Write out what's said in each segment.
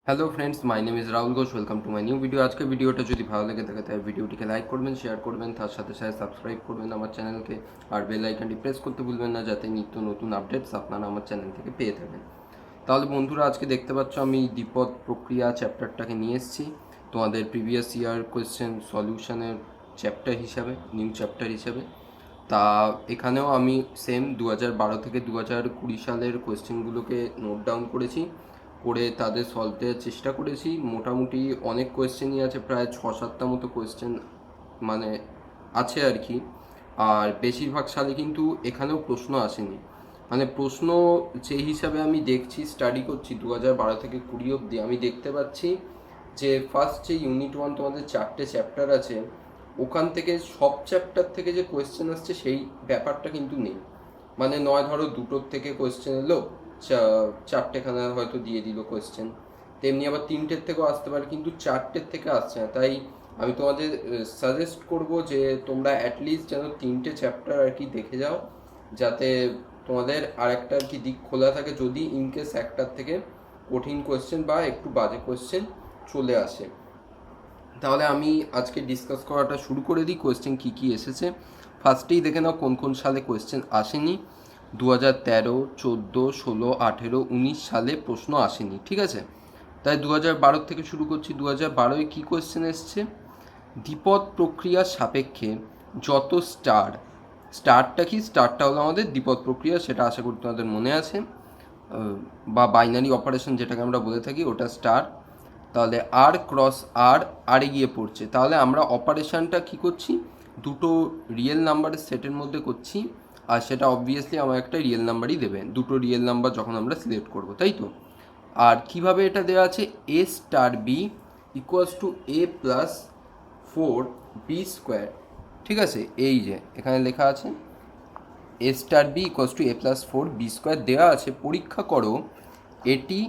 Hello friends, my name is Rahul Ghosh. Welcome to my new video. আজকে ভিডিওটা যদি ভালো লেগে থাকে তাহলে ভিডিওটিকে লাইক করবেন, শেয়ার করবেন, তার সাথে সাথে সাবস্ক্রাইব করবেন আমার চ্যানেলকে। আর বেল আইকনটি প্রেস করতে ভুলবেন না, যাতে নিত্য নতুন আপডেটস আপনারা আমার চ্যানেল থেকে পেয়ে থাকেন। তাহলে বন্ধুরা, আজকে দেখতে পাচ্ছ আমি দ্বিপদ প্রক্রিয়া চ্যাপ্টারটাকে নিয়ে এসেছি তোমাদের প্রিভিয়াস ইয়ার কোয়েশ্চেন সলিউশনের চ্যাপ্টার হিসাবে, নিউ চ্যাপ্টার হিসাবে। তা এখানেও আমি সেম 2012 থেকে 2020 সালের কোয়েশ্চেনগুলোকে নোট ডাউন করেছি, করে তাদের সলভ দেওয়ার চেষ্টা করেছি। মোটামুটি অনেক কোয়েশ্চেনই আছে, প্রায় 6-7টা মতো কোয়েশ্চেন মানে আছে আর কি। আর বেশিরভাগ সালে কিন্তু এখানেও প্রশ্ন আসেনি। মানে প্রশ্ন যে হিসাবে আমি দেখছি, স্টাডি করছি 2012 থেকে 20 অবধি, আমি দেখতে পাচ্ছি যে ফার্স্ট যে ইউনিট 1 তোমাদের 4টে চ্যাপ্টার আছে, ওখান থেকে সব চ্যাপ্টার থেকে যে কোয়েশ্চেন আসছে সেই ব্যাপারটা কিন্তু নেই। মানে নয় ধরো দুটোর থেকে কোয়েশ্চেন এলো, চারটেখানা হয়তো দিয়ে দিল কোয়েশ্চেন, তেমনি আবার তিনটের থেকেও আসতে পারে, কিন্তু চারটের থেকে আসছে না। তাই আমি তোমাদের সাজেস্ট করব যে তোমরা অ্যাটলিস্ট যেন তিনটে চ্যাপ্টার আর কি দেখে যাও, যাতে তোমাদের আর একটা আর কি দিক খোলা থাকে যদি ইনকেস একটার থেকে কঠিন কোয়েশ্চেন বা একটু বাজে কোয়েশ্চেন চলে আসে। তাহলে আমি আজকে ডিসকাস করাটা শুরু করে দিই, কোয়েশ্চেন কী কী এসেছে। ফার্স্টেই দেখে নাও কোন কোন সালে কোয়েশ্চেন আসেনি। 2013, 14, 16, 18, 19 সালে প্রশ্ন আসেনি, ঠিক আছে। তাই 2012 থেকে শুরু করছি। 2012-এ কী কোয়েশ্চেন এসছে? দ্বিপদ প্রক্রিয়ার সাপেক্ষে যত স্টারটা কি? স্টারটা হলো আমাদের দ্বিপদ প্রক্রিয়া, সেটা আশা করি তোমাদের মনে আছে। বা বাইনারি অপারেশন যেটাকে আমরা বলে থাকি, ওটা স্টার। তাহলে আর ক্রস আর গিয়ে পড়ছে। তাহলে আমরা অপারেশনটা কি করছি? দুটো রিয়েল নাম্বারের সেটের মধ্যে করছি, আর সেটা অবভিয়াসলি আমার একটা রিয়েল নাম্বারই দেবে, দুটো রিয়েল নাম্বার যখন আমরা সিলেক্ট করব, তাই তো। আর কিভাবে এটা দেওয়া আছে? A star b equals to a plus 4b²। ঠিক আছে, এই যে এখানে লেখা আছে a star b equals to a+4b² দেওয়া আছে। পরীক্ষা করো এটি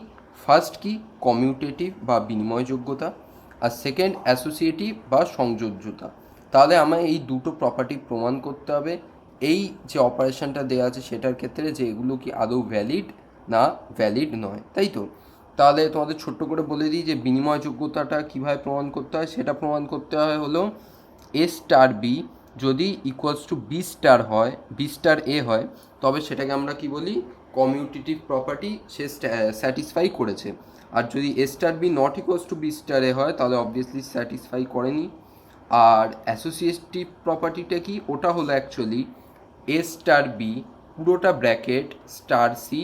ফার্স্ট কি? কমিউটেটিভ বা বিনিময়যোগ্যতা, আর সেকেন্ড অ্যাসোসিয়েটিভ বা সংযোজ্যতা। তাহলে আমায় এই দুটো প্রপার্টি প্রমাণ করতে হবে এই যে অপারেশনটা দেওয়া আছে সেটার ক্ষেত্রে, যে এগুলো কি আদৌ ভ্যালিড না ভ্যালিড নয়, তাই তো। তাহলে তোমাদের ছোট্ট করে বলে দিই যে বিনিময়যোগ্যতাটা কীভাবে প্রমাণ করতে হয়। সেটা প্রমাণ করতে হয় হলো এ স্টার বি যদি ইকুয়ালস টু বি স্টার হয়, বি স্টার এ হয়, তবে সেটাকে আমরা কি বলি? কমিউটেটিভ প্রপার্টি সে স্যাটিসফাই করেছে। আর যদি a star b not equals to b star a হয়, তাহলে অবভিয়াসলি স্যাটিসফাই করেনি। আর অ্যাসোসিয়েটিভ প্রপার্টিটা কি? ওটা হলো অ্যাকচুয়ালি এ স্টার বি পুরোটা bracket star C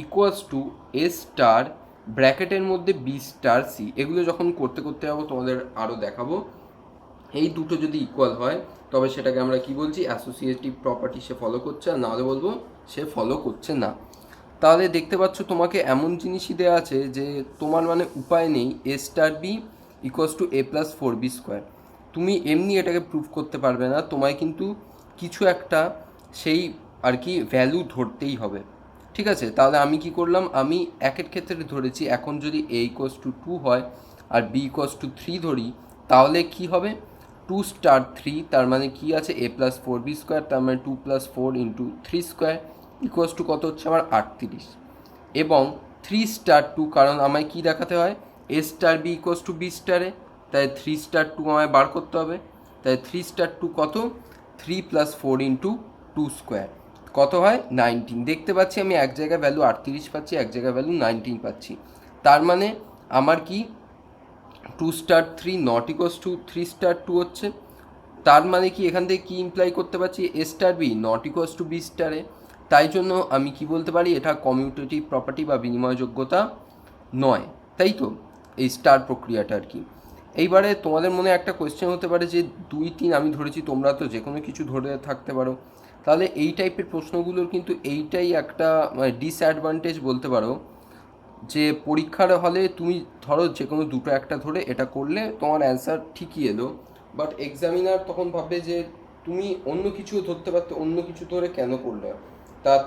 equals to A star ব্র্যাকেটের মধ্যে বি স্টার সি। এগুলো যখন করতে করতে যাবো তোমাদের আরও দেখাবো। এই দুটো যদি ইকুয়াল হয় তবে সেটাকে আমরা কি বলছি? অ্যাসোসিয়েটিভ প্রপার্টি সে ফলো করছে, আর নাহলে বলবো সে ফলো করছে না। তাহলে দেখতে পাচ্ছ তোমাকে এমন জিনিসই দেওয়া আছে যে তোমার মানে উপায় নেই a star b equals to a+4b²। তুমি এমনি এটাকে প্রুভ করতে পারবে না, তোমায় কিন্তু কিছু একটা সেই আর কি ভ্যালু ধরতেই হবে, ঠিক আছে। তাহলে আমি কি করলাম? আমি একের ক্ষেত্রে ধরেছি, এখন যদি a=2 হয় আর b=3 ধরি, তাহলে কি হবে? 2*3, তার মানে কি আছে? a+4b², তার মানে 2+4 × 3² ইকুয়ালস টু কত হচ্ছে আমার? 38। এবং 3*2, কারণ আমায় কি দেখাতে হয়? A star b equals to b স্টারে, তাই 3*2 আমায় বার করতে হবে। তাই 3*2 কত? 3+4 × 2², কত হয়? 19। দেখতে পাচ্ছি আমি এক জায়গায় ভ্যালু 38 পাচ্ছি, এক জায়গায় ভ্যালু 19 পাচ্ছি। তার মানে আমার কি 2*3 নট ইকুয়ালস টু 3*2 হচ্ছে। তার মানে কি এখান থেকে কি ইমপ্লাই করতে পারছি? A star b not equals to b স্টারে। তাই জন্য আমি কি বলতে পারি? এটা কমিউটেটিভ প্রপার্টি বা বিনিময়যোগ্যতা নয়, তাই তো, এই স্টার প্রক্রিয়াটা আর কি। এইবারে তোমাদের মনে একটা কোয়েশ্চেন হতে পারে যে 2, 3 আমি ধরেছি, তোমরা তো যে কোনো কিছু ধরে থাকতে পারো। তাহলে এই টাইপের প্রশ্নগুলোর কিন্তু এইটাই একটা ডিসঅ্যাডভান্টেজ বলতে পারো, যে পরীক্ষার হলে তুমি ধরো যে কোনো দুটো একটা ধরে এটা করলে তোমার অ্যান্সার ঠিকই এলো, বাট এক্সামিনার তখন ভাববে যে তুমি অন্য কিছু ধরতে পারতে, অন্য কিছু ধরে কেন করলে।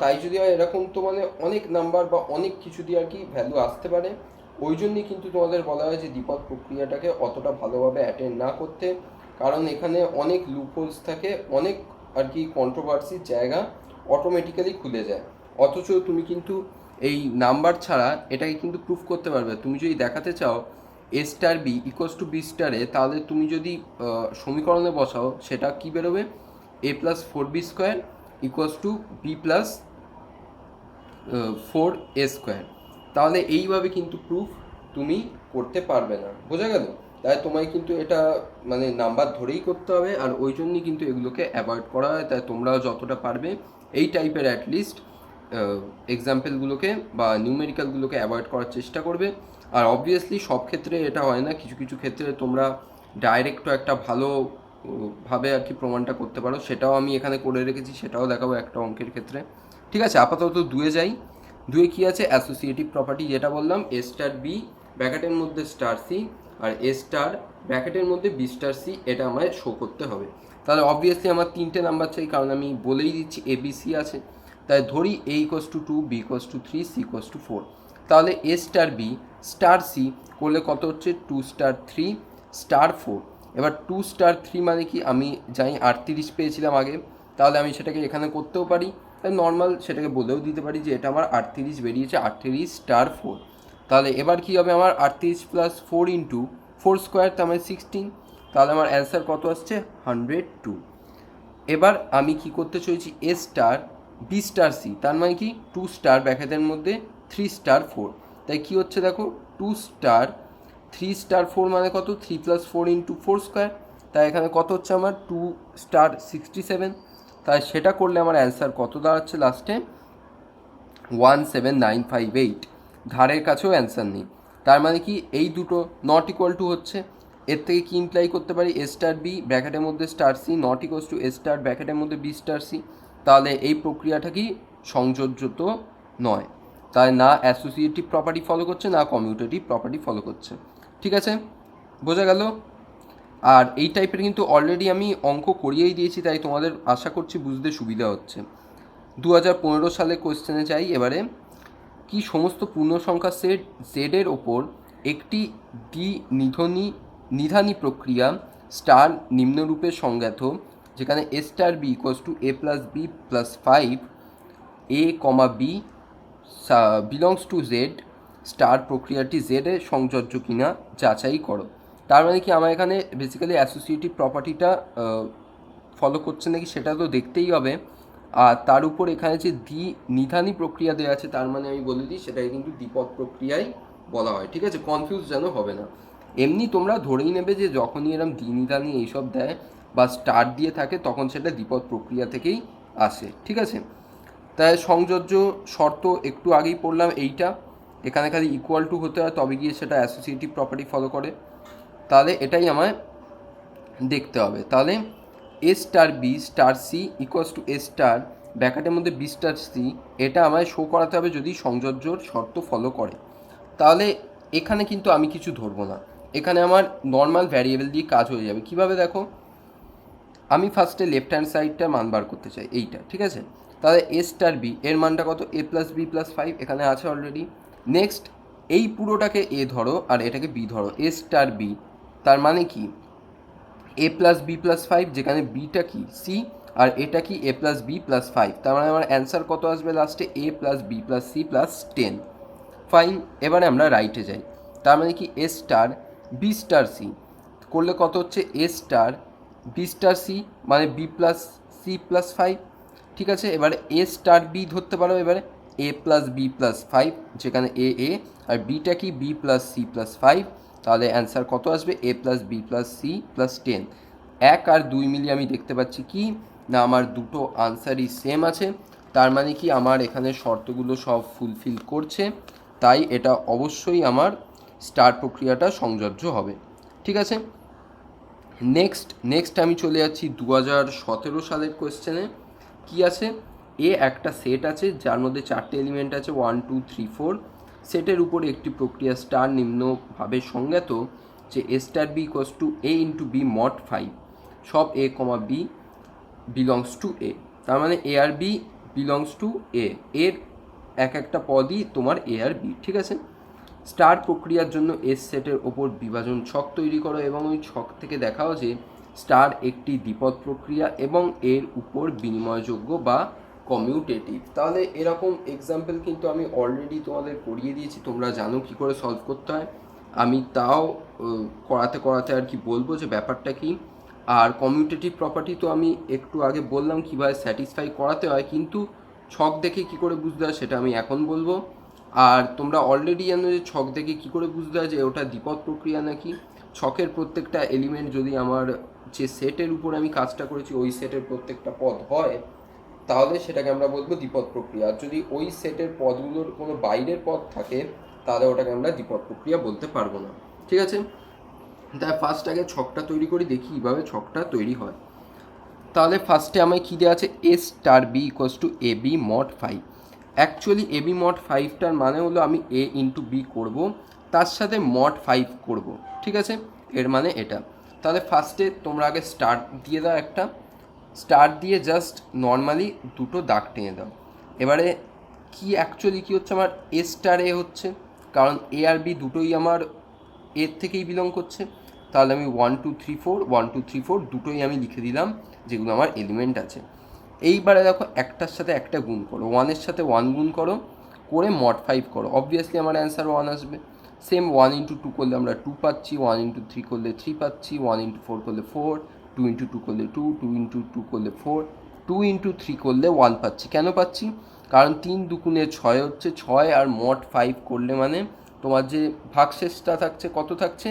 তাই যদি হয় এরকম, তো মানে অনেক নাম্বার বা অনেক কিছু দিয়ে আর কি ভ্যালু আসতে পারে। ওই জন্যই কিন্তু তোমাদের বলা হয় যে দ্বিপদ প্রক্রিয়াটাকে অতটা ভালোভাবে অ্যাটেন্ড না করতে, কারণ এখানে অনেক লুপহোলস থাকে, অনেক আর কি কন্ট্রোভার্সির জায়গা অটোমেটিক্যালি খুলে যায়। অথচ তুমি কিন্তু এই নাম্বার ছাড়া এটাকে কিন্তু প্রুফ করতে পারবে। তুমি যদি দেখাতে চাও a star b equals to b স্টারে, তাহলে তুমি যদি সমীকরণে বসাও সেটা কি বেরোবে, a plus four b square equals to B plus four a square. তাহলে এইভাবে কিন্তু প্রুফ তুমি করতে পারবে না, বোঝা গেল? তাই তোমায় কিন্তু এটা মানে নাম্বার ধরেই করতে হবে, আর ওই জন্যই কিন্তু এগুলোকে অ্যাভয়েড করা হয়। তাই তোমরাও যতটা পারবে এই টাইপের অ্যাটলিস্ট এক্সাম্পলগুলোকে বা নিউমেরিক্যালগুলোকে অ্যাভয়েড করার চেষ্টা করবে। আর অবভিয়াসলি সব ক্ষেত্রে এটা হয় না, কিছু কিছু ক্ষেত্রে তোমরা ডাইরেক্টও একটা ভালো ভাবে আর কি প্রমাণটা করতে পারো, সেটাও আমি এখানে করে রেখেছি, সেটাও দেখাবো একটা অঙ্কের ক্ষেত্রে। ঠিক আছে, আপাতত দুয়ে যাই। দুয়ে কী আছে, অ্যাসোসিয়েটিভ প্রপার্টি যেটা বললাম, এ স্টার বি ব্র্যাকেটের মধ্যে স্টার সি আর এ স্টার ব্র্যাকেটের মধ্যে বি স্টার সি, এটা আমায় শো করতে হবে। তাহলে অবভিয়াসলি আমার তিনটে নাম্বার চাই, কারণ আমি বলেই দিচ্ছি এ বি সি আছে। তাই ধরি a equals to 2, b equals to 3, c equals to 4। তাহলে a star b star c করলে কত হচ্ছে, 2 স্টার 3 স্টার 4। এবার 2 স্টার 3 মানে কি, আমি জানি 38 পেয়েছিলাম আগে, তাহলে আমি সেটাকে এখানে করতেও পারি, তাই নর্মাল সেটাকে বলেও দিতে পারি যে এটা আমার 38 বেরিয়েছে, 38 স্টার 4। তাহলে এবার কী হবে, আমার 38 প্লাস 4 ইন্টু 4 স্কোয়ার, তার মানে 16। তাহলে আমার অ্যান্সার কত আসছে, 102। এবার আমি কি করতে চলেছি, এ স্টার বি স্টার সি, তার মানে কি 2 স্টার ব্র্যাকেটের মধ্যে 3 স্টার 4। তাই কি হচ্ছে দেখো, 2 স্টার 3 স্টার 4 মানে কত, 3 প্লাস 4 ইন্টু 4 স্কোয়ার। তাই এখানে কত হচ্ছে আমার 2 স্টার 67। তাই সেটা করলে আমার অ্যান্সার কত দাঁড়াচ্ছে লাস্টে, 17958। ধারের কাছেও অ্যান্সার নেই। তার মানে কি এই দুটো নট ইকুয়াল টু হচ্ছে, এর থেকে কি ইমপ্লাই করতে পারি, এ স্টার বি ব্র্যাকেটের মধ্যে star C not equals to A star ব্র্যাকেটের মধ্যে বি স্টার সি। তাহলে এই প্রক্রিয়াটা কি সংযোজ্যত নয়, তাই না অ্যাসোসিয়েটিভ প্রপার্টি ফলো করছে না কমিউটেটিভ প্রপার্টি ফলো করছে। ঠিক আছে, বোঝা গেল? আর এই টাইপের কিন্তু অলরেডি আমি অঙ্ক করিয়েই দিয়েছি, তাই তোমাদের আশা করছি বুঝতে সুবিধা হচ্ছে। 2015 সালে কোয়েশ্চেনে চাই এবারে, কি সমস্ত পূর্ণ সংখ্যা সেট জেডের ওপর একটি নিধানী প্রক্রিয়া স্টার নিম্নরূপে সংজ্ঞাত, যেখানে a star b equals to a plus b plus 5 a comma b belongs to z, star প্রক্রিয়াটি জেডে সংযোজ্য কিনা যাচাই করো। তার মানে কি আমার এখানে বেসিক্যালি অ্যাসোসিয়েটিভ প্রপার্টিটা ফলো করছে নাকি সেটা তো দেখতেই হবে। আর তার উপর এখানে যে নিধানী প্রক্রিয়া দেওয়া আছে, তার মানে আমি বলে দিই সেটাকে কিন্তু দ্বিপদ প্রক্রিয়াই বলা হয়। ঠিক আছে, কনফিউজ যেন হবে না। এমনি তোমরা ধরেই নেবে যে যখনই এরম দ্বিনিধানী এইসব দেয় বা স্টার দিয়ে থাকে, তখন সেটা দ্বিপদ প্রক্রিয়া থেকেই আসে। ঠিক আছে, তাই সংযোজ্য শর্ত একটু আগেই পড়লাম এইটা, এখানে খালি ইকুয়াল টু হতে হয়, তবে গিয়ে সেটা অ্যাসোসিয়েটিভ প্রপার্টি ফলো করে। তাহলে এটাই আমায় দেখতে হবে। তাহলে a star b star C equals to A star ব্র্যাকেটের মধ্যে বি স্টার সি, এটা আমায় শো করাতে হবে যদি সংযোজ্যর শর্ত ফলো করে। তাহলে এখানে কিন্তু আমি কিছু ধরবো না, এখানে আমার নর্মাল ভ্যারিয়েবল দিয়ে কাজ হয়ে যাবে। কিভাবে দেখো, আমি ফার্স্টে লেফট হ্যান্ড সাইডটা মান বার করতে চাই, এইটা। ঠিক আছে, তাহলে এ স্টার বি এর মানটা কত, এ প্লাস বি প্লাস 5 এখানে আছে অলরেডি। নেক্সট এই পুরোটাকে এ ধরো আর এটাকে বি ধরো, এ স্টার বি, তার মানে কি এ প্লাস বি প্লাস 5, যেখানে বিটা কি সি আর এটা কি এ প্লাস বি প্লাস 5। তার মানে আমার অ্যান্সার কত আসবে লাস্টে, a plus b plus c plus 10। Fine, এবারে আমরা রাইটে যাই। তার মানে কি a star b star c করলে কত হচ্ছে, a star b star c মানে বি প্লাস সি প্লাস 5। ঠিক আছে, এবারে এ স্টার বি ধরতে পারো, এবারে এ প্লাস বি প্লাস 5, যেখানে এ আর বিটা কি বি প্লাস সি প্লাস 5। তাহলে অ্যান্সার কত আসবে, a plus b plus c plus 10। 1 আর 2 মিলিয়ে আমি দেখতে পাচ্ছি কি না, আমার দুটো আনসারই সেম আছে। তার মানে কি আমার এখানে শর্তগুলো সব ফুলফিল করছে, তাই এটা অবশ্যই আমার স্টার প্রক্রিয়াটা সংযোজ্য হবে। ঠিক আছে, নেক্সট আমি চলে যাচ্ছি 2017 সালের কোয়েশ্চেনে। কি আছে, এ একটা সেট আছে যার মধ্যে 4টে এলিমেন্ট আছে, 1 2 3 4। সেটের উপর একটি প্রক্রিয়া স্টার নিম্নভাবে সংজ্ঞাত যে a star b equals to a into b mod 5 সব a comma b belongs to a. তার মানে এ আর বি বিলংস টু এ, এর এক একটা পদই তোমার এ আর বি। ঠিক আছে, স্টার প্রক্রিয়ার জন্য এস সেটের ওপর বিভাজন ছক তৈরি করো এবং ওই ছক থেকে দেখাও যে স্টার একটি দ্বিপদ প্রক্রিয়া এবং এর উপর বিনিময়যোগ্য বা কমিউটেটিভ। তাহলে এরকম এক্সাম্পল কিন্তু আমি অলরেডি তোমাদের করিয়ে দিয়েছি, তোমরা জানো কি করে সলভ করতে হয়। আমি তাও করাতে করাতে আর কি বলবো যে ব্যাপারটা কি। আর কমিউটেটিভ প্রপার্টি তো আমি একটু আগে বললাম কীভাবে স্যাটিসফাই করাতে হয়, কিন্তু ছক দেখে কি করে বুঝতে হয় সেটা আমি এখন বলবো। আর তোমরা অলরেডি জানো যে ছক দেখে কি করে বুঝতে হয় যে ওটা দ্বিপদ প্রক্রিয়া নাকি। ছকের প্রত্যেকটা এলিমেন্ট যদি আমার যে সেটের উপর আমি কাজটা করেছি ওই সেটের প্রত্যেকটা পদ হয়, তাহলে সেটাকে আমরা বলবো দ্বিপদ প্রক্রিয়া। আর যদি ওই সেটের পদগুলোর কোনো বাইরের পদ থাকে, তাহলে ওটাকে আমরা দ্বিপদ প্রক্রিয়া বলতে পারবো না। ঠিক আছে, তাই ফার্স্ট আগে ছকটা তৈরি করি, দেখি কীভাবে ছকটা তৈরি হয়। তাহলে ফার্স্টে আমায় কী দেওয়া আছে, a star b equals to a b mod 5। Actually a b mod 5টার মানে হলো আমি এ ইন্টু বি করবো, তার সাথে মড 5 করব। ঠিক আছে, এর মানে এটা। তাহলে ফার্স্টে তোমরা আগে স্টার দিয়ে দাও, একটা স্টার দিয়ে জাস্ট নর্মালি দুটো দাগ টেনে দাও। এবারে কি অ্যাকচুয়ালি কী হচ্ছে, আমার এ স্টার এ হচ্ছে, কারণ এ আর বি দুটোই আমার এর থেকেই বিলং করছে। তাহলে আমি 1 2 3 4 1 2 3 4 দুটোই আমি লিখে দিলাম যেগুলো আমার এলিমেন্ট আছে। এইবারে দেখো একটার সাথে একটা গুণ করো, 1-এর সাথে 1 গুণ করো, করে মড 5 করো, অবভিয়াসলি আমার অ্যান্সার 1 আসবে। সেম 1 ইন্টু 2 করলে আমরা 2 পাচ্ছি, 1 ইন্টু 3 করলে 3 পাচ্ছি, 1 ইন্টু 4 করলে 4, 2 ইন্টু 2 করলে 2, 2 ইন্টু 2 করলে 4, 2 ইন্টু 3 করলে 1 পাচ্ছি। কেন পাচ্ছি, কারণ 3 দুগুণে 6 হচ্ছে, 6 আর মড 5 করলে মানে তোমার যে ভাগশেষটা থাকছে কত থাকছে,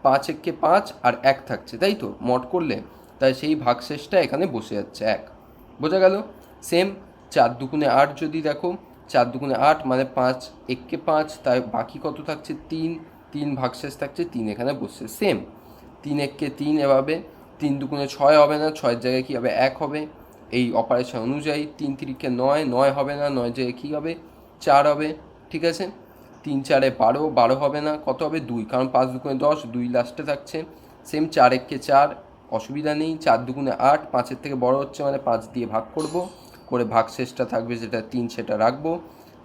5 একে 5 আর 1 থাকছে, তাই তো মড করলে, তাই সেই ভাগশেষটা এখানে বসে যাচ্ছে 1। বোঝা গেল? সেম 4 দুগুণে 8 যদি দেখো, 4 দুগুণে 8 মানে 5 একে 5, তাই বাকি কত থাকছে 3, 3 ভাগশেষ থাকছে 3 এখানে বসছে। সেম 3 একে 3, এভাবে 3 দুগুণে 6 হবে না, 6-এর জায়গায় কী হবে 1 হবে, এই অপারেশন অনুযায়ী। 3 3কে 9, 9 হবে না, 9 জায়গায় কী হবে 4 হবে। ঠিক আছে, 3 4-এ 12, 12 হবে না, কত হবে 2, কারণ 5 দুগুণে 10, 2 লাস্টে থাকছে। সেম 4 একে 4, অসুবিধা নেই, 4 দুগুণে 8, 5-এর থেকে বড় হচ্ছে মানে 5 দিয়ে ভাগ করব, করে ভাগশেষটা থাকবে যেটা 3 সেটা রাখবো।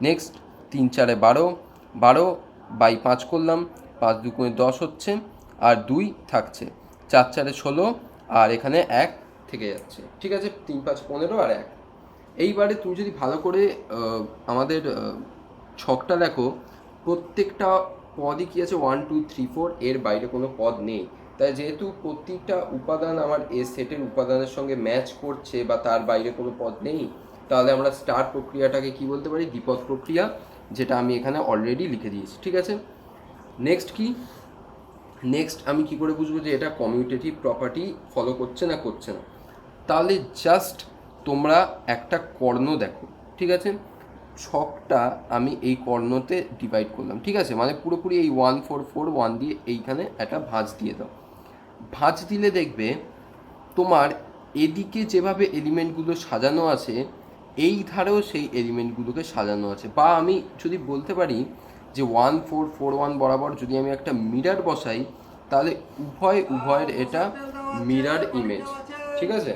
নেক্সট 3 4-এ 12, 12 বাই 5 করলাম, 5 দুগুণে 10 হচ্ছে, আর 2 থাকছে, 4 4-এ 16, আর এখানে 1 থেকে যাচ্ছে। ঠিক আছে, 3 5 15 আর 1। এইবারে তুমি যদি ভালো করে আমাদের ছকটা দেখো, প্রত্যেকটা পদই কী আছে 1 2 3 4, এর বাইরে কোনো পদ নেই। তাই যেহেতু প্রতিটা উপাদান আমার এ সেটের উপাদানের সঙ্গে ম্যাচ করছে বা তার বাইরে কোনো পদ নেই, তাহলে আমরা স্টার প্রক্রিয়াটাকে কি বলতে পারি, দ্বিপদ প্রক্রিয়া, যেটা আমি এখানে অলরেডি লিখে দিয়েছি। ঠিক আছে, নেক্সট কি, নেক্সট আমি কি করে বুঝবো যে এটা কমিউটেটিভ প্রপার্টি ফলো করছে না করছে না। তাহলে জাস্ট তোমরা একটা কর্ণ দেখো। ঠিক আছে, ছকটা আমি এই কর্ণতে ডিভাইড করলাম। ঠিক আছে, মানে পুরোপুরি এই 1 4 4 1 দিয়ে এইখানে একটা ভাঁজ দিয়ে দাও। ভাঁজ দিলে দেখবে তোমার এদিকে যেভাবে এলিমেন্টগুলো সাজানো আছে, এই ধারেও সেই এলিমেন্টগুলোকে সাজানো আছে। বা আমি যদি বলতে পারি যে 1 4 4 1 বরাবর যদি আমি একটা মিরার বসাই, তাহলে উভয়ের এটা মিরার ইমেজ। ঠিক আছে,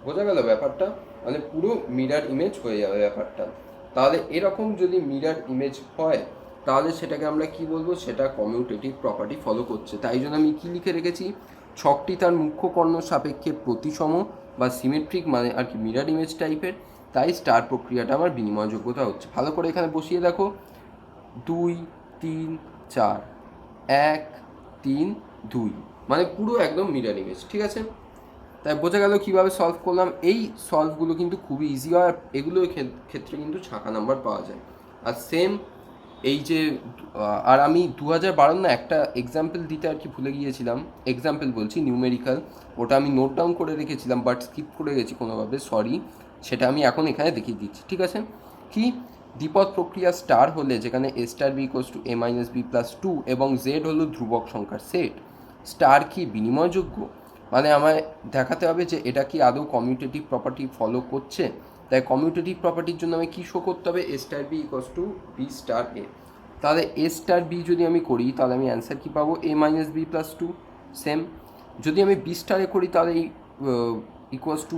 বোঝা গেল ব্যাপারটা, মানে পুরো মিরার ইমেজ হয়ে যাবে ব্যাপারটা। তাহলে এরকম যদি মিরার ইমেজ হয়, তাহলে সেটাকে আমরা কি বলবো, সেটা কমিউটেটিভ প্রপার্টি ফলো করছে। তাই জন্য আমি কি লিখে রেখেছি, ছকটি তার মুখ্য কর্ণ সাপেক্ষে প্রতিসম বা সিমেট্রিক, মানে আর কি মিরার ইমেজ টাইপের, তাই স্টার প্রক্রিয়াটা আমার বিনিময়যোগ্যতা হচ্ছে। ভালো করে এখানে বসিয়ে দেখো, 2 3 4 1 3 2, মানে পুরো একদম মিরার ইমেজ। ঠিক আছে, তাই বোঝা গেল কীভাবে সলভ করলাম। এই সলভগুলো কিন্তু খুবই ইজি হয়, এগুলোর ক্ষেত্রে কিন্তু ছাকা নাম্বার পাওয়া যায়। আর সেম এই যে আর আমি 2012 না একটা এক্সাম্পল দিতে আর কি ভুলে গিয়েছিলাম, এক্সাম্পল বলছি নিউমেরিক্যাল, ওটা আমি নোট ডাউন করে রেখেছিলাম বাট স্কিপ করে গেছি কোনোভাবে, সরি, সেটা আমি এখন এখানে দেখিয়ে দিচ্ছি। ঠিক আছে, কি দ্বিপদ প্রক্রিয়া স্টার হলে, যেখানে a star b equals to a minus b plus 2 এবং জেড হলো ধ্রুবক সংখ্যার সেট, স্টার কি বিনিময়যোগ্য, মানে আমায় দেখাতে হবে যে এটা কি আদৌ কমিউটেটিভ প্রপার্টি ফলো করছে। তাই কমিউটেটিভ প্রপার্টির জন্য আমি কী শো করতে হবে, a star b equals to b star a. তাহলে এ স্টার বি যদি আমি করি, তাহলে আমি অ্যান্সার কী পাবো, এ মাইনাস বি প্লাস 2। সেম যদি আমি বি স্টারে করি, তাহলে এই ইকুয়ালস টু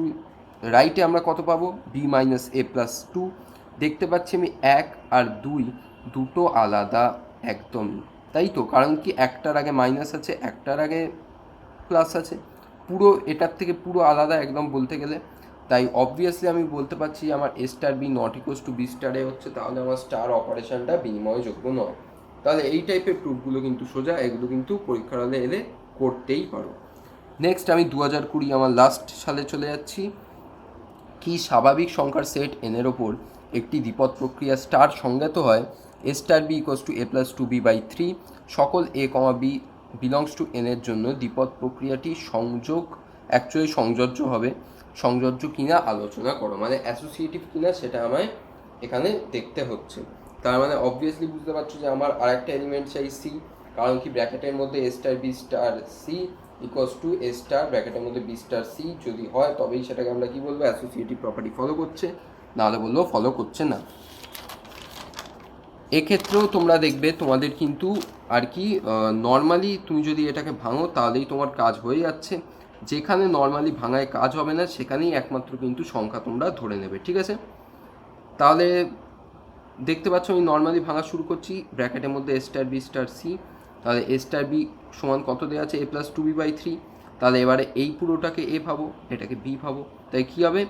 রাইটে আমরা কত পাবো, বি মাইনাস এ প্লাস 2। দেখতে পাচ্ছি আমি 1 আর 2 দুটো আলাদা একদমই, তাই তো, কারণ কি একটার আগে মাইনাস আছে, একটার আগে প্লাস আছে, পুরো এটার থেকে পুরো আলাদা একদম বলতে গেলে। তাই অবভিয়াসলি আমি বলতে পারছি আমার a star b not equals to b স্টারে হচ্ছে, তাহলে আমার স্টার অপারেশনটা বিনিময়যোগ্য নয়। তাহলে এই টাইপের প্রুফগুলো কিন্তু সোজা, এগুলো কিন্তু পরীক্ষার হলে এলে করতেই পারো। নেক্সট আমি 2020 আমার লাস্ট সালে চলে যাচ্ছি। কি স্বাভাবিক সংখ্যার সেট এনের ওপর একটি দ্বিপদ প্রক্রিয়া স্টার সংজ্ঞাত হয় a star b equals to a plus two b by three, সকল a comma b belongs to এনের জন্য দ্বিপদ প্রক্রিয়াটি সংযোজ্য হবে। সংযোজ্য কিনা আলোচনা করো, মানে অ্যাসোসিয়েটিভ কিনা সেটা আমায় এখানে দেখতে হচ্ছে। তার মানে অবভিয়াসলি বুঝতে পারছো যে আমার আরেকটা এলিমেন্ট চাই সি, কারণ কি ব্র্যাকেটের মধ্যে a star b star C equals to A star ব্র্যাকেটের মধ্যে বি স্টার সি যদি হয় তবেই সেটাকে আমরা কি বলবো, অ্যাসোসিয়েটিভ প্রপার্টি ফলো করছে, নাহলে বললেও ফলো করছে না। এক্ষেত্রেও তোমরা দেখবে তোমাদের কিন্তু আর কি নর্মালি তুমি যদি এটাকে ভাঙো তাহলেই তোমার কাজ হয়ে যাচ্ছে। যেখানে নর্মালি ভাঙায় কাজ হবে না সেখানেই একমাত্র কিন্তু সংখ্যা তোমরা ধরে নেবে, ঠিক আছে। তাহলে দেখতে পাচ্ছ আমি নর্মালি ভাঙা শুরু করছি, ব্র্যাকেটের মধ্যে a star b star c, তাহলে এ স্টার বি সমান কত দেওয়া আছে, a plus two b by three. তাহলে এবারে এই পুরোটাকে এ ভাবো, এটাকে বি ভাবো, তাই কী হবে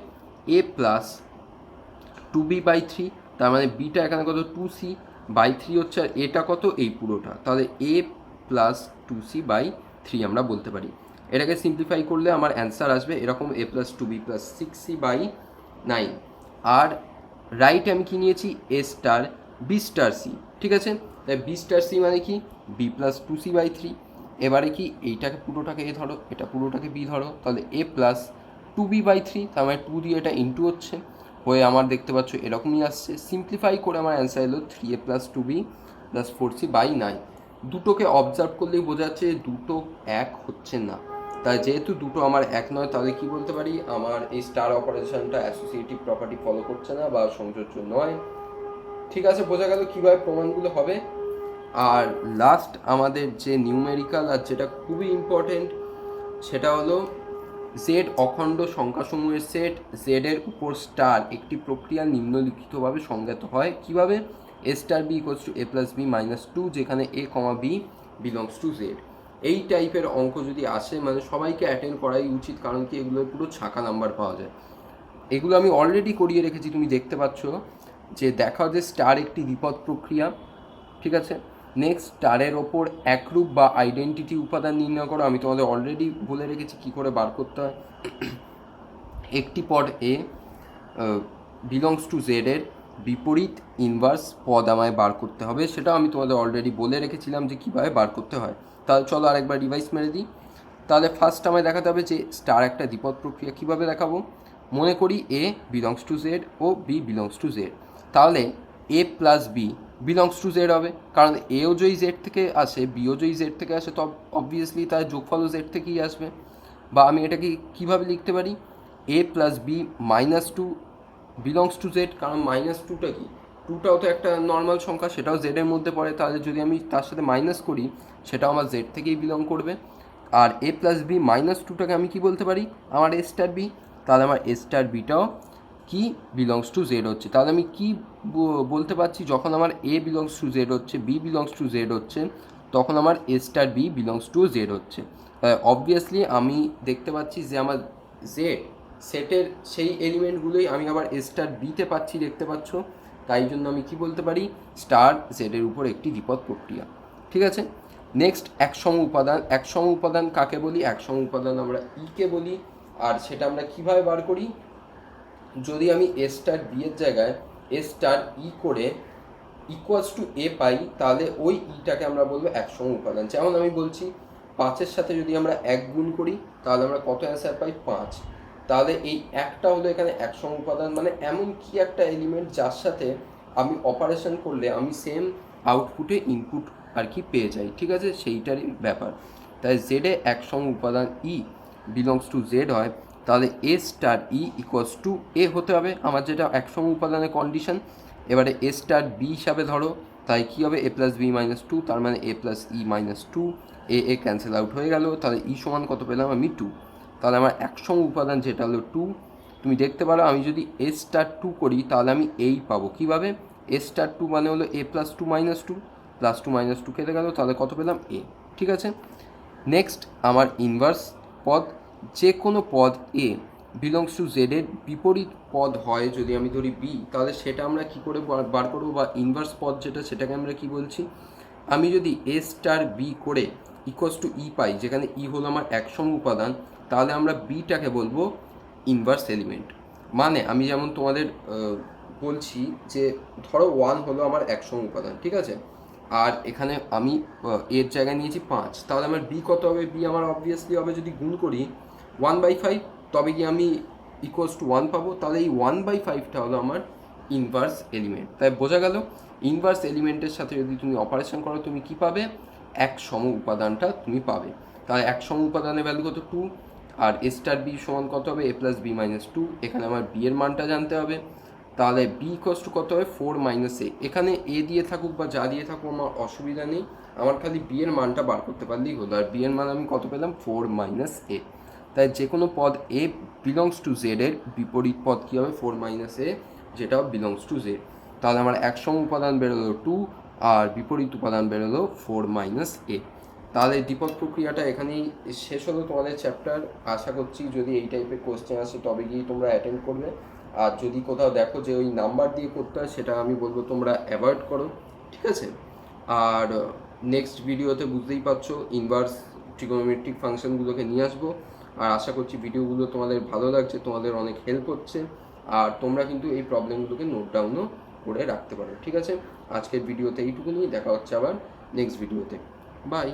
a plus two b by three, তার মানে বিটা এখানে কত টু সি বাই থ্রি হচ্ছে, আর এটা কত এই পুরোটা, তাহলে a plus two c by three আমরা বলতে পারি। এটাকে সিম্পলিফাই করলে আমার অ্যান্সার আসবে এরকম a plus two B plus six c by nine. আর রাইট আমি কি নিয়েছি a star b star c, ঠিক আছে। তাই বি স্টার সি মানে কি b plus two c by three. এবারে কি এইটাকে পুরোটাকে এ ধরো, এটা পুরোটাকে বি ধরো, তাহলে a plus two b by three, তার মানে টু দিয়ে এটা ইন্টু হচ্ছে হয়ে আমার দেখতে পাচ্ছ এরকমই আসছে। সিম্পলিফাই করে আমার অ্যান্সার এলো three A plus two B plus four C by nine. দুটোকে অবজার্ভ করলেই বোঝা যাচ্ছে দুটো এক হচ্ছে না। তাই যেহেতু দুটো আমার এক নয় তাহলে কি বলতে পারি, আমার এই স্টার অপারেশনটা অ্যাসোসিয়েটিভ প্রপার্টি ফলো করছে না বা সংযোজ্য নয়। ঠিক আছে, বোঝা গেল কীভাবে প্রমাণগুলো হবে। আর লাস্ট আমাদের যে নিউমেরিক্যাল আর যেটা খুবই ইম্পর্টেন্ট সেটা হলো জেড অখণ্ড সংখ্যাসমূহের সেট জেডের উপর স্টার একটি প্রক্রিয়া নিম্নলিখিতভাবে সংজ্ঞাত হয় কিভাবে, a star b equals to a plus b minus two, যেখানে a comma b belongs to z. এই টাইপের অঙ্ক যদি আসে মানে সবাইকে অ্যাটেন্ড করাই উচিত, কারণ কি এগুলোর পুরো ছাকা নাম্বার পাওয়া যায়। এগুলো আমি অলরেডি করিয়ে রেখেছি, তুমি দেখতে পাচ্ছ যে দেখা যে স্টার একটি দ্বিপদ প্রক্রিয়া, ঠিক আছে। নেক্সট স্টারের ওপর একরূপ বা আইডেন্টিটি উপাদান নির্ণয় করো, আমি তোমাদের অলরেডি বলে রেখেছি কী করে বার করতে হয়। একটি পদ এ বিলংস টু জেড এর বিপরীত ইনভার্স পদ আমায় বার করতে হবে, সেটাও আমি তোমাদের অলরেডি বলে রেখেছিলাম যে কীভাবে বার করতে হয়। তাহলে চলো আরেকবার রিভাইস মেরে দিই। তাহলে ফার্স্ট আমায় দেখাতে হবে যে স্টার একটা দ্বিপদ প্রক্রিয়া, কীভাবে দেখাবো, মনে করি এ বিলংস টু জেড ও বি বিলংস টু জেড, তাহলে a plus b belongs to z হবে, কারণ এও যদি জেড থেকে আসে বিও যদি জেড থেকে আসে তো অবভিয়াসলি তার যোগফলও জেড থেকেই আসবে। বা আমি এটাকে কীভাবে লিখতে পারি, a plus b minus two belongs to z, কারণ মাইনাস টুটা কি, টুটাও তো একটা নর্মাল সংখ্যা, সেটাও জেডের মধ্যে পড়ে, তাহলে যদি আমি তার সাথে মাইনাস করি সেটাও আমার জেড থেকেই বিলং করবে। আর এ প্লাস বি মাইনাস টুটাকে আমি কি বলতে পারি, আমার এ স্টার বি, তাহলে আমার এ স্টার বিটাও কি বিলংস টু জেড হচ্ছে। তাহলে আমি কি বলতে পারছি, যখন আমার এ বিলংস টু জেড হচ্ছে বি বিলংস টু জেড হচ্ছে তখন আমার a star b belongs to z হচ্ছে। অবভিয়াসলি আমি দেখতে পাচ্ছি যে আমার জেড সেটের সেই এলিমেন্টগুলোই আমি আবার এ স্টার বিতে পাচ্ছি, দেখতে পাচ্ছ। তাই জন্য আমি কি বলতে পারি, স্টার জেডের উপর একটি দ্বিপদ প্রক্রিয়া, ঠিক আছে। নেক্সট একসম উপাদান, একসম উপাদান কাকে বলি, একসম উপাদান আমরা ইকে বলি। আর সেটা আমরা কিভাবে বার করি, যদি আমি এ স্টার বি এর জায়গায় এ স্টার ই করে ইকুয়ালস টু এ পাই তাহলে ওই ইটাকে আমরা বলবো একসম উপাদান। যেমন আমি বলছি 5-এর সাথে যদি আমরা 1 গুণ করি তাহলে আমরা কত অ্যান্সার পাই 5, তাহলে এই একটা হলো এখানে একসম উপাদান, মানে এমন কি একটা এলিমেন্ট যার সাথে আমি অপারেশন করলে আমি সেম আউটপুটে ইনপুট আর কি পেয়ে যাই, ঠিক আছে, সেইটারই ব্যাপার। তাই জেডে একসম উপাদান ই বিলংস টু জেড হয়, তাহলে a star E equals to এ হতে হবে আমার, যেটা একসম উপাদানের কন্ডিশন। এবারে এ স্টার বি হিসাবে ধরো, তাই কী হবে a plus b minus two, তার মানে এ প্লাস ই মাইনাস টু, এ ক্যান্সেল আউট হয়ে গেল, তাহলে ই সমান কত পেলাম আমি 2। তাহলে আমার একসম উপাদান যেটা হলো 2। তুমি দেখতে পারো আমি যদি এ স্টার 2 করি তাহলে আমি এই পাবো কীভাবে, এ স্টার 2 মানে হলো a plus two minus two, plus two minus two কেটে গেল, তাহলে কত পেলাম এ, ঠিক আছে। নেক্সট আমার ইনভার্স পদ, যে কোনো পদ এ বিলংস টু জেড এর বিপরীত পদ হয় যদি আমি ধরি বি, তাহলে সেটা আমরা কি করে বার করবো, বা ইনভার্স পদ যেটা সেটাকে আমরা কি বলছি। আমি যদি এ স্টার বি করে ইকুয়ালস টু ই পাই, যেখানে ই হলো আমার একসম উপাদান, তাহলে আমরা বিটাকে বলবো ইনভার্স এলিমেন্ট। মানে আমি যেমন তোমাদের বলছি যে ধরো 1 হলো আমার একসম উপাদান, ঠিক আছে, আর এখানে আমি এর জায়গায় নিয়েছি 5, তাহলে আমার বি কত হবে, বি আমার অবভিয়াসলি হবে যদি গুণ করি 1/5, তবে কি আমি ইকুয়ালস টু 1 পাবো। তাহলে এই 1/5টা হলো আমার ইনভার্স এলিমেন্ট। তাই বোঝা গেল, ইনভার্স এলিমেন্টের সাথে যদি তুমি অপারেশন করো তুমি কি পাবে, এক সম উপাদানটা তুমি পাবে। তাহলে এক সম উপাদানের ভ্যালু কত, 2, আর এ স্টার বি সমান কত হবে, a প্লাস বি মাইনাস 2। এখানে আমার বি এর মানটা জানতে হবে, তাহলে বি ইকুয়ালস টু কত হবে, 4 মাইনাস এ। এখানে এ দিয়ে থাকুক বা যা দিয়ে থাকুক আমার অসুবিধা নেই, আমার খালি বি এর মানটা বার করতে পারলেই হলো। আর বি এর মান আমি কত পেলাম, 4 মাইনাস এ। তাই যে কোনো পদ এ বিলংস টু জেড এর বিপরীত পদ কী হবে, 4 মাইনাস এ, যেটা বিলংস টু জেড। তাহলে আমার একসম উপাদান বেরোলো 2, আর বিপরীত উপাদান বেরোলো 4 মাইনাস এ। তাহলে দ্বিপদ প্রক্রিয়াটা এখানেই শেষ হলো তোমাদের চ্যাপ্টার। আশা করছি যদি এই টাইপের কোশ্চেন আসে তবে গিয়ে তোমরা অ্যাটেন্ড করবে, আর যদি কোথাও দেখো যে ওই নাম্বার দিয়ে করতে হয় সেটা আমি বলবো তোমরা অ্যাভয়েড করো, ঠিক আছে। আর নেক্সট ভিডিওতে বুঝতেই পারছো ইনভার্স ট্রিগোনোমেট্রিক ফাংশনগুলোকে নিয়ে আসবো। আর আশা করছি ভিডিওগুলো তোমাদের ভালো লাগছে, তোমাদের অনেক হেল্প হচ্ছে, আর তোমরা কিন্তু এই প্রবলেমগুলোকে নোট ডাউনও করে রাখতে পারো, ঠিক আছে। আজকের ভিডিওতে এইটুকুনি, দেখা হচ্ছে আবার নেক্সট ভিডিওতে। বাই।